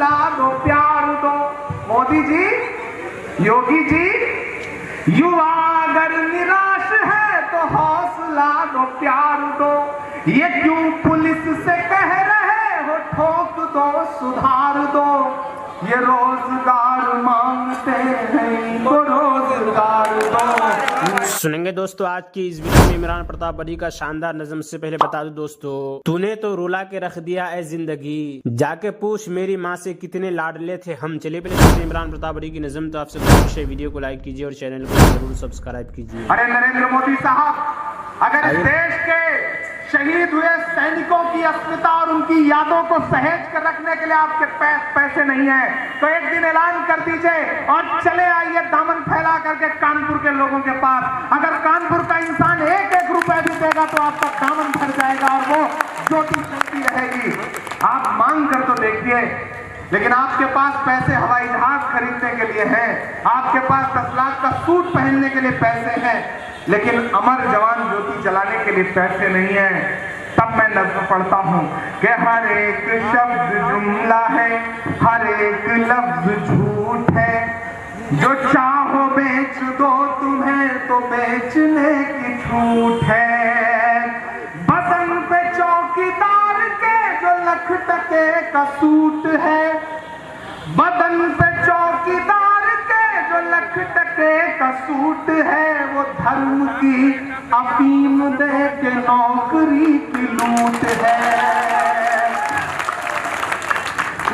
हौसला दो, प्यार दो। मोदी जी, योगी जी, युवा अगर निराश है तो हौसला दो, प्यार दो। ये क्यों पुलिस से कह रहे हो ठोक दो, सुधार दो। ये रोजगार मांगते हैं, इनको रोजगार दो। सुनेंगे दोस्तों आज की इस वीडियो में इमरान प्रताप बड़ी का शानदार नज़म। से पहले बता दूं दोस्तों, तूने तो रुला के रख दिया ऐ जिंदगी, जाके पूछ मेरी माँ से कितने लाडले थे हम। चलिए पहले इमरान प्रताप बड़ी की नज़म। तो आपसे कोशिश है वीडियो को लाइक कीजिए और चैनल को जरूर सब्सक्राइब कीजिए। अरे नरेंद्र मोदी साहब, अगर इस देश के शहीद हुए सैनिकों की अस्मिता और उनकी यादों को सहेज कर रखने के लिए आपके पैसे नहीं है तो एक दिन ऐलान कर दीजिए और चले आइए दामन फैला करके कानपुर के लोगों के पास। अगर कानपुर का इंसान एक एक रुपए भी देगा तो आपका दामन भर जाएगा और वो ज्योति चलती रहेगी। आप मांग कर तो देखिए, लेकिन आपके पास पैसे हवाई जहाज खरीदने के लिए हैं, आपके पास 10 लाख का सूट पहनने के लिए पैसे हैं, लेकिन अमर जवान ज्योति जलाने के लिए पैसे नहीं है। तब मैं नज़्म पढ़ता हूँ कि हर एक शब्द जुमला है, हर एक लफ्ज झूठ है। जो चाहो बेच दो तुम्हें तो बेचने की छूट है। बदन पे चौकीदार के जो लख टके का सूट है, बदन पे चौकीदार के जो लख टके का सूट है, वो धर्म की अफीम दे के नौकरी की लूट है।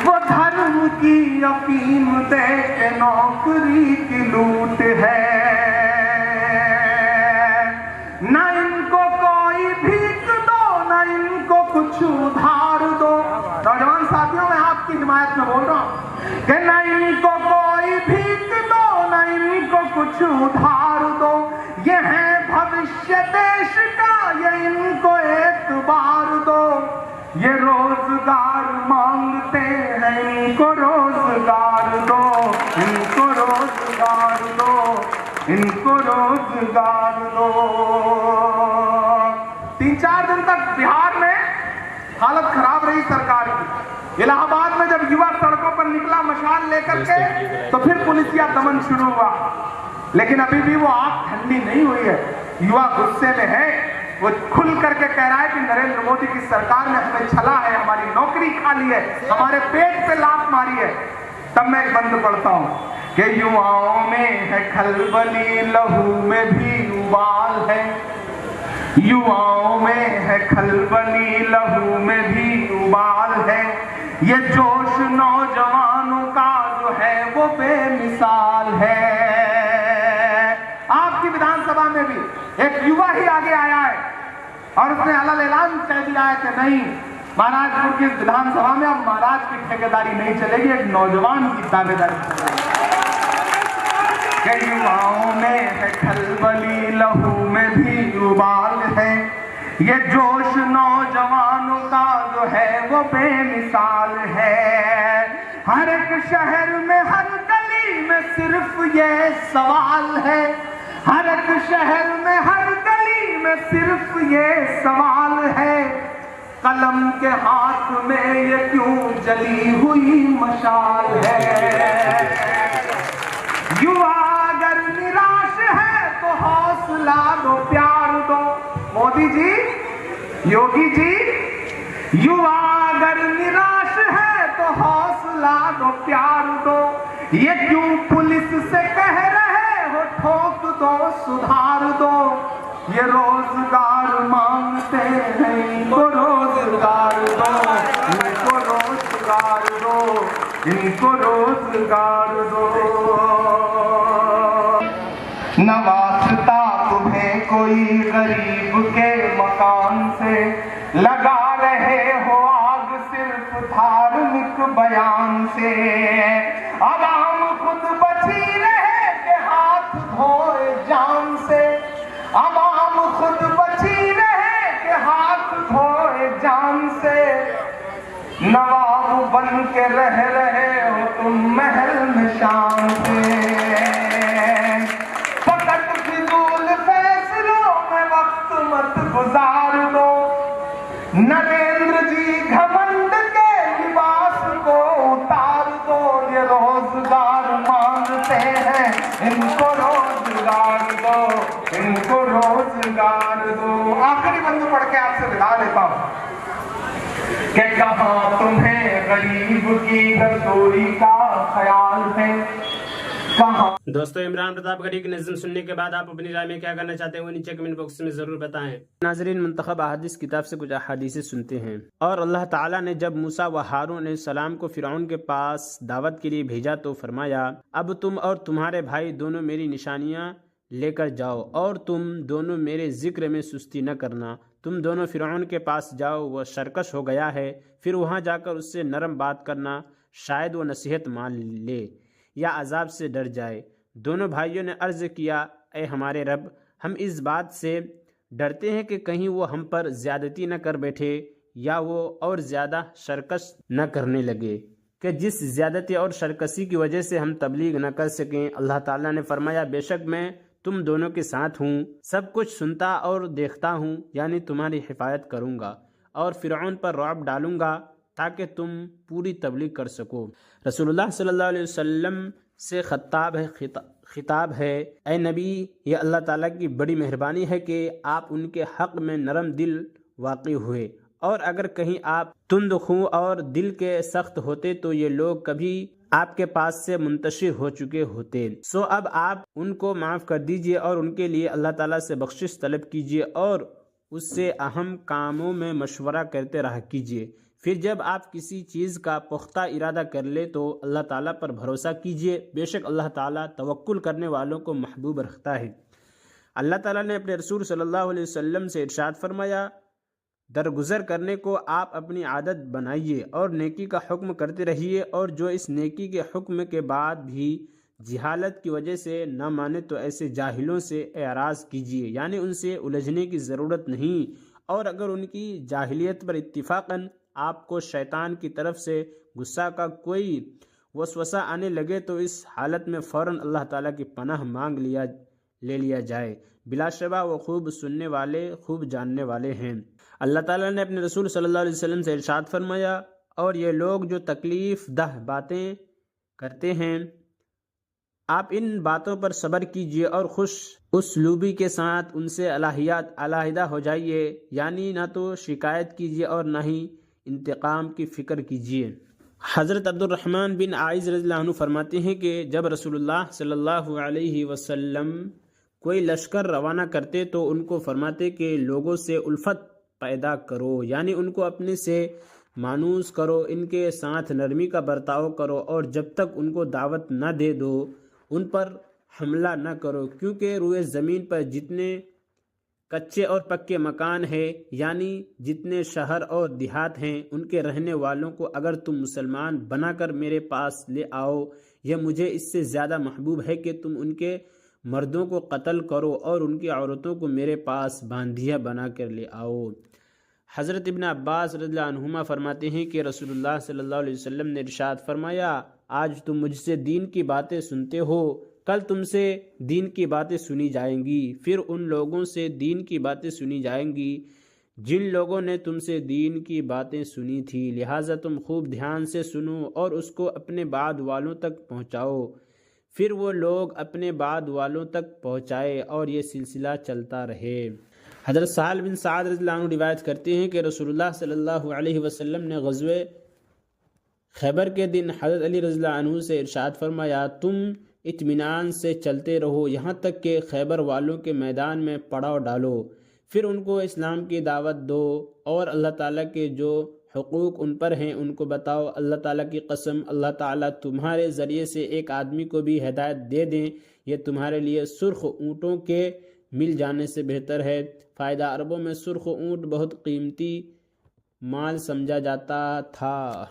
वो धर्म की अफीम दे के नौकरी की लूट है। ना इनको कोई भीख दो, ना इनको कुछ उधार दो। नौजवान साथियों, मैं आपकी हिमायत में बोल रहा हूं कि ना इनको कोई भीख दो, ना इनको कुछ उधार दो। ये है भविष्य देश का, ये इनको एतबार दो। ये रोजगार मांगते हैं, इनको रोजगार दो, इनको रोजगार दो, इनको रोजगार दो। 3-4 दिन तक बिहार में हालत खराब रही सरकार की। इलाहाबाद में जब युवा सड़कों पर निकला मशाल लेकर के तो फिर पुलिसिया दमन शुरू हुआ, लेकिन अभी भी वो आग ठंडी नहीं हुई है। युवा गुस्से में है, वो खुल करके कह रहा है कि नरेंद्र मोदी की सरकार ने हमें छला है, हमारी नौकरी खा ली है, हमारे पेट पे लात मारी है। तब मैं एक बंद पढ़ता हूं कि युवाओं में है खलबली, लहू में भी उबाल है। युवाओं में है खलबली, लहू में भी उबाल है। ये जोश नौजवानों का जो है वो बेमिसाल है। आपकी विधानसभा में भी एक युवा ही आगे आया है और उसने अलग ऐलान कह दिया है कि नहीं, महाराजपुर की विधानसभा में अब महाराज की ठेकेदारी नहीं चलेगी, एक नौजवान की दावेदारी चलेगी। युवाओं में है खलबली, लहू में भी उबाल है। ये जोश नौजवानों का जो है वो बेमिसाल है। हर एक शहर में, हर गली में सिर्फ ये सवाल है। हर एक शहर में, हर गली में सिर्फ ये सवाल है, कलम के हाथ में ये क्यों जली हुई मशाल है। युवा अगर निराश है तो हौसला दो, प्यार दो। मोदी जी, योगी जी, युवा अगर निराश है तो हौसला दो, प्यार दो। ये क्यों पुलिस से कह रहे हो ठोक दो, सुधार दो। ये रोजगार मांगते हैं, इनको रोजगार दो, इनको रोजगार दो, इनको रोजगार दो। न वास्ता तुम्हें कोई गरीब के मकान से, लगा रहे हो आग सिर्फ धार्मिक बयान से। अवाम खुद बची रहे के हाथ धोए जान से, अवाम खुद बची रहे के हाथ धोए जान से। नवाब बन के रह रहे हो तुम महल में शान से। फकत फिजूल फैसलों में वक्त मत गुजार दो। नरेंद्र जी घमंड के लिबास को उतार कि कहाँ तुम्हें गरीब की रसोई का ख्याल है, कहाँ। दोस्तों, इमरान प्रताप गढ़ी की नज़म सुनने के बाद आप अपनी राय में क्या करना चाहते हैं वो नीचे कमेंट बॉक्स में जरूर बताएं। नाजरीन, मुंतखब अहादीस किताब से कुछ अहादीसें सुनते हैं। और अल्लाह ताला ने जब मूसा व हारून अलैहिस्सलाम को फिरौन के पास दावत के लिए भेजा तो फरमाया, अब तुम और तुम्हारे भाई दोनों मेरी निशानियां लेकर जाओ और तुम दोनों मेरे जिक्र में सुस्ती न करना। तुम दोनों फिरौन के पास जाओ, वह सरकश हो गया है, फिर वहां जाकर उससे नरम बात करना, शायद वो नसीहत मान ले या अजाब से डर जाए। दोनों भाइयों ने अर्ज किया, ए हमारे रब, हम इस बात से डरते हैं कि कहीं वो हम पर ज्यादती न कर बैठे या वो और ज़्यादा सरकश न करने लगे कि जिस ज्यादती और सरकशी की वजह से हम तबलीग न कर सकें। अल्लाह ताला ने फरमाया, बेशक मैं तुम दोनों के साथ हूँ, सब कुछ सुनता और देखता हूँ, यानी तुम्हारी हिफाजत करूँगा और फिरौन पर रौब डालूंगा ताकि तुम पूरी तबलीग कर सको। रसूलुल्लाह सल्लल्लाहु अलैहि वसल्लम से खिताब है, ए नबी, ये अल्लाह ताला की बड़ी मेहरबानी है कि आप उनके हक़ में नरम दिल वाक़ई हुए, और अगर कहीं आप तुंदखू और दिल के सख्त होते तो ये लोग कभी आपके पास से मुंतशिर हो चुके होते। सो अब आप उनको माफ़ कर दीजिए और उनके लिए अल्लाह ताला से बख्शिश तलब कीजिए और उससे अहम कामों में मशवरा करते रहा कीजिए। फिर जब आप किसी चीज़ का पुख्ता इरादा कर ले तो अल्लाह ताला पर भरोसा कीजिए, बेशक अल्लाह ताला तवक्कुल करने वालों को महबूब रखता है। अल्लाह ताला ने अपने रसूल सल्लल्लाहु अलैहि वसल्लम से इरशाद फरमाया, दरगुजर करने को आप अपनी आदत बनाइए और नेकी का हुक्म करते रहिए, और जो इस नेकी के हुक्म के बाद भी जिहालत की वजह से न माने तो ऐसे जाहिलों से एराज़ कीजिए, यानी उनसे उलझने की ज़रूरत नहीं। और अगर उनकी जाहिलियत पर इत्तिफाकन आपको शैतान की तरफ से गुस्सा का कोई वसवसा आने लगे तो इस हालत में फ़ौरन अल्लाह ताला की पनाह ले लिया जाए। बिलाशबा वो खूब सुनने वाले, खूब जानने वाले हैं। अल्लाह ताला ने अपने रसूल सल्लल्लाहु अलैहि वसल्लम से इरशाद फरमाया, और ये लोग जो तकलीफ़ दह बातें करते हैं, आप इन बातों पर सब्र कीजिए और खुश उसलूबी के साथ उनसे अलहदा हो जाइए, यानी ना तो शिकायत कीजिए और ना ही इंतकाम की फ़िक्र कीजिए। हज़रत अब्दुर्रहमान बिन आइज़ रज़ियल्लाहु अन्हु फरमाते हैं कि जब रसूलुल्लाह सल्लल्लाहु अलैहि वसल्लम कोई लश्कर रवाना करते तो उनको फरमाते कि लोगों से उल्फत पैदा करो, यानी उनको अपने से मानूस करो, इनके साथ नरमी का बर्ताव करो, और जब तक उनको दावत न दे दो उन पर हमला न करो, क्योंकि रुए ज़मीन पर जितने कच्चे और पक्के मकान हैं, यानी जितने शहर और देहात हैं, उनके रहने वालों को अगर तुम मुसलमान बनाकर मेरे पास ले आओ, यह मुझे इससे ज़्यादा महबूब है कि तुम उनके मर्दों को कत्ल करो और उनकी औरतों को मेरे पास बांधिया बना कर ले आओ। हज़रत इब्न अब्बास रज़ियल्लाहु अन्हुमा फरमाते हैं कि रसूलुल्लाह सल्लल्लाहु अलैहि वसल्लम ने इरशाद फरमाया, आज तुम मुझसे दीन की बातें सुनते हो, कल तुमसे दीन की बातें सुनी जाएंगी, फिर उन लोगों से दीन की बातें सुनी जाएंगी जिन लोगों ने तुमसे दीन की बातें सुनी थी, लिहाजा तुम खूब ध्यान से सुनो और उसको अपने बाद वालों तक पहुँचाओ। फिर वो लोग अपने बाद वालों तक पहुँचाए और ये सिलसिला चलता रहे। हज़रत साल बिन साद रज़ियल्लाहु अन्हु रिवायत करते हैं कि रसूलुल्लाह सल्लल्लाहु अलैहि वसल्लम ने ग़ज़वे खैबर के दिन हज़रत अली रज़ियल्लाहु अन्हु से इरशाद फरमाया, तुम इत्मीनान से चलते रहो यहाँ तक कि खैबर वालों के मैदान में पड़ाव डालो, फिर उनको इस्लाम की दावत दो और अल्लाह ताला के जो हुकूक उन पर हैं उनको बताओ। अल्लाह ताला की कसम, अल्लाह ताला तुम्हारे ज़रिए से एक आदमी को भी हिदायत दे दें, यह तुम्हारे लिए सुर्ख ऊँटों के मिल जाने से बेहतर है। फ़ायदा अरबों में सुर्ख ऊँट बहुत कीमती माल समझा जाता था।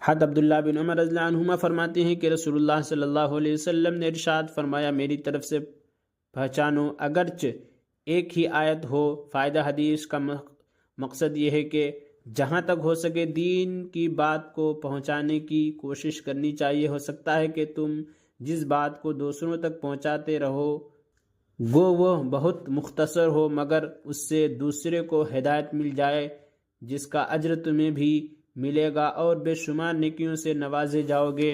हद अब्दुल्ला बिन उमर रज़ियल्लाहु अन्हुमा फरमाते हैं कि रसूलुल्लाह सल्लल्लाहु अलैहि वसल्लम ने इरशाद फरमाया, मेरी तरफ से पहचानो, अगरचे एक ही आयत हो। फ़ायदा हदीस का मकसद ये है कि जहाँ तक हो सके दीन की बात को पहुँचाने की कोशिश करनी चाहिए। हो सकता है कि तुम जिस बात को दूसरों तक पहुँचाते रहो वो बहुत मुख्तसर हो, मगर उससे दूसरे को हिदायत मिल जाए जिसका अज्र तुम्हें भी मिलेगा और बेशुमार नेकियों से नवाजे जाओगे।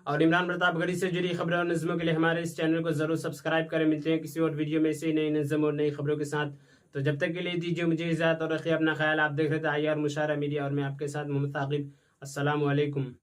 और इमरान प्रताप गढ़ी से जुड़ी खबरों और नज़मों के लिए हमारे इस चैनल को ज़रूर सब्सक्राइब करें। मिलते हैं किसी और वीडियो में से नई नज़म और नई खबरों के साथ। तो जब तक के लिए दीजिए मुझे इजाजत और रखिए अपना ख्याल। आप देख रहे थे IR मुशायरा मीडिया और मैं आपके साथ मोहम्मद साकिब। अस्सलाम वालेकुम।